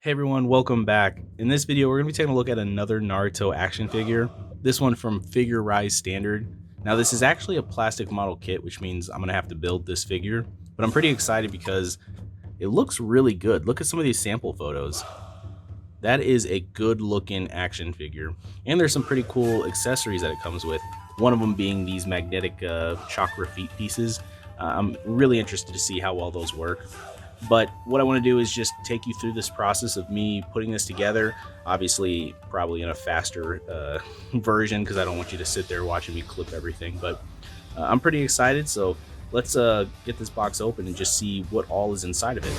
Hey everyone, welcome back. In this video, we're going to be taking a look at another Naruto action figure, this one from Figure Rise Standard. Now this is actually a plastic model kit, which means I'm going to have to build this figure, but I'm pretty excited because it looks really good. Look at some of these sample photos. That is a good looking action figure, and there's some pretty cool accessories that it comes with, one of them being these magnetic chakra feet pieces. I'm really interested to see how well those work. But what I want to do is just take you through this process of me putting this together, obviously probably in a faster version because I don't want you to sit there watching me clip everything. But I'm pretty excited, so let's get this box open and just see what all is inside of it.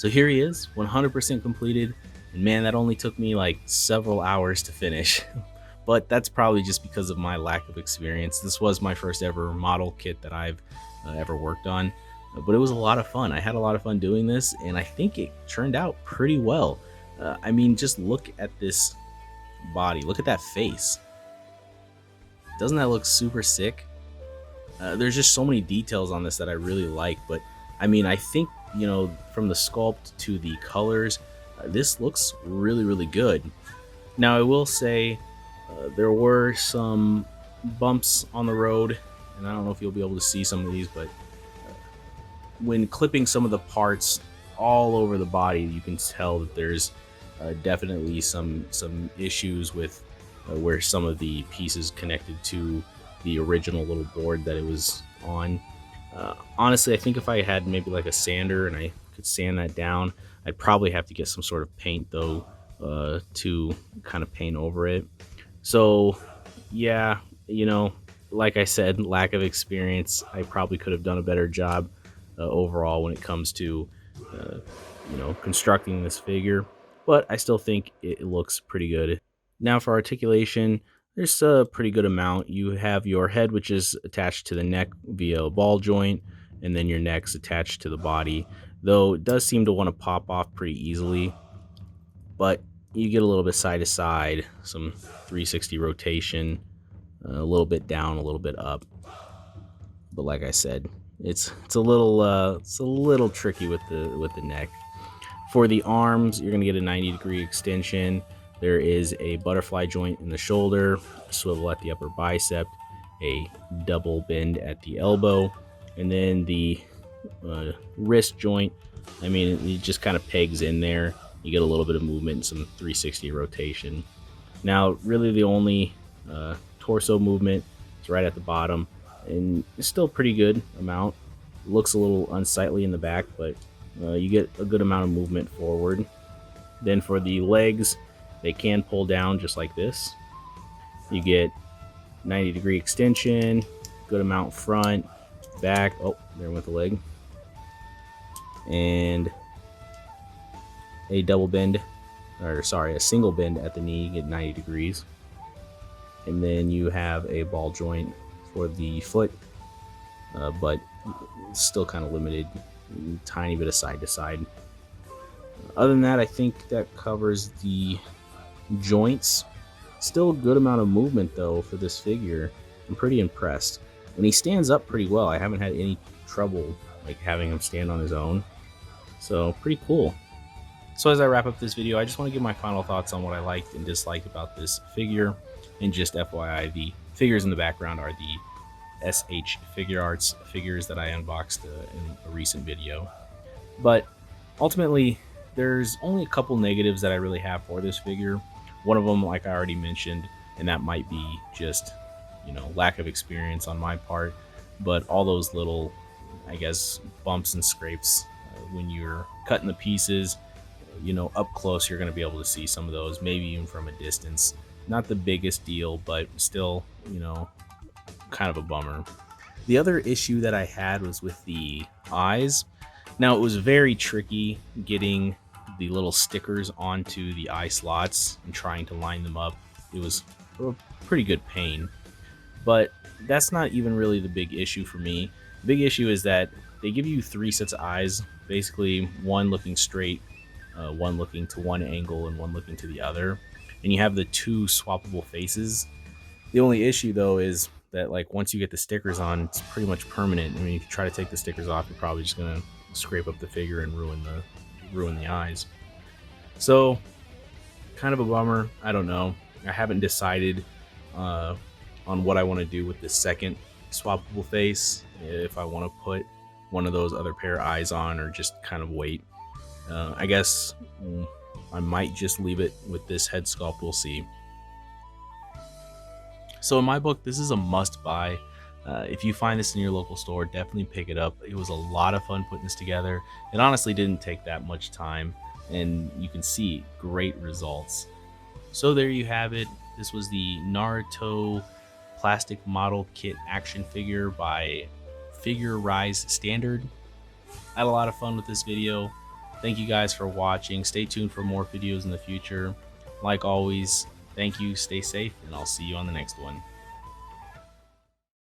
So here he is, 100% completed, and man, that only took me like several hours to finish. But that's probably just because of my lack of experience. This was my first ever model kit that I've ever worked on, but it was a lot of fun. I had a lot of fun doing this, and I think it turned out pretty well. I mean, just look at this body. Look at that face. Doesn't that look super sick? There's just so many details on this that I really like, but I mean, I think, you know, from the sculpt to the colors, this looks really, really good. Now, I will say there were some bumps on the road, and I don't know if you'll be able to see some of these, but when clipping some of the parts all over the body, you can tell that there's definitely some issues with where some of the pieces connected to the original little board that it was on. Honestly, I think if I had maybe like a sander and I could sand that down, I'd probably have to get some sort of paint though to kind of paint over it. So yeah, you know, like I said, lack of experience. I probably could have done a better job overall when it comes to you know, constructing this figure, but I still think it looks pretty good. Now for articulation, there's a pretty good amount. You have your head, which is attached to the neck via a ball joint, and then your neck's attached to the body, though it does seem to want to pop off pretty easily. But you get a little bit side to side, some 360 rotation, a little bit down, a little bit up. But like I said, it's a little tricky with the neck. For the arms, you're gonna get a 90-degree extension. There is a butterfly joint in the shoulder, a swivel at the upper bicep, a double bend at the elbow, and then the wrist joint. I mean, it just kind of pegs in there. You get a little bit of movement and some 360 rotation. Now, really the only torso movement is right at the bottom, and it's still a pretty good amount. It looks a little unsightly in the back, but you get a good amount of movement forward. Then for the legs, they can pull down just like this. You get 90-degree extension, good amount front, back. Oh, there went the leg. And a double bend, or sorry, a single bend at the knee, you get 90 degrees. And then you have a ball joint for the foot, but it's still kind of limited, tiny bit of side to side. Other than that, I think that covers the joints. Still a good amount of movement though for this figure. I'm pretty impressed. And he stands up pretty well. I haven't had any trouble like having him stand on his own. So pretty cool. So as I wrap up this video, I just want to give my final thoughts on what I liked and disliked about this figure. And just FYI, the figures in the background are the SH Figure Arts figures that I unboxed in a recent video. But ultimately, there's only a couple negatives that I really have for this figure. One of them, like I already mentioned, and that might be just, you know, lack of experience on my part. But all those little, I guess, bumps and scrapes when you're cutting the pieces, you know, up close, you're going to be able to see some of those, maybe even from a distance. Not the biggest deal, but still, you know, kind of a bummer. The other issue that I had was with the eyes. Now, it was very tricky getting the little stickers onto the eye slots and trying to line them up. It was a pretty good pain, but that's not even really the big issue for me. The big issue is that they give you 3 sets of eyes, basically one looking straight, one looking to one angle, and one looking to the other. And you have the 2 swappable faces. The only issue though is that, like, once you get the stickers on, it's pretty much permanent. I mean, if you try to take the stickers off, you're probably just gonna scrape up the figure and ruin the eyes. So kind of a bummer. I don't know. I haven't decided on what I want to do with the second swappable face, if I want to put one of those other pair of eyes on or just kind of wait. I guess I might just leave it with this head sculpt. We'll see. So in my book, this is a must buy. If you find this in your local store, definitely pick it up. It was a lot of fun putting this together. It honestly didn't take that much time, and you can see great results. So there you have it. This was the Naruto plastic model kit action figure by Figure Rise Standard. I had a lot of fun with this video. Thank you guys for watching. Stay tuned for more videos in the future. Like always, thank you, stay safe, and I'll see you on the next one.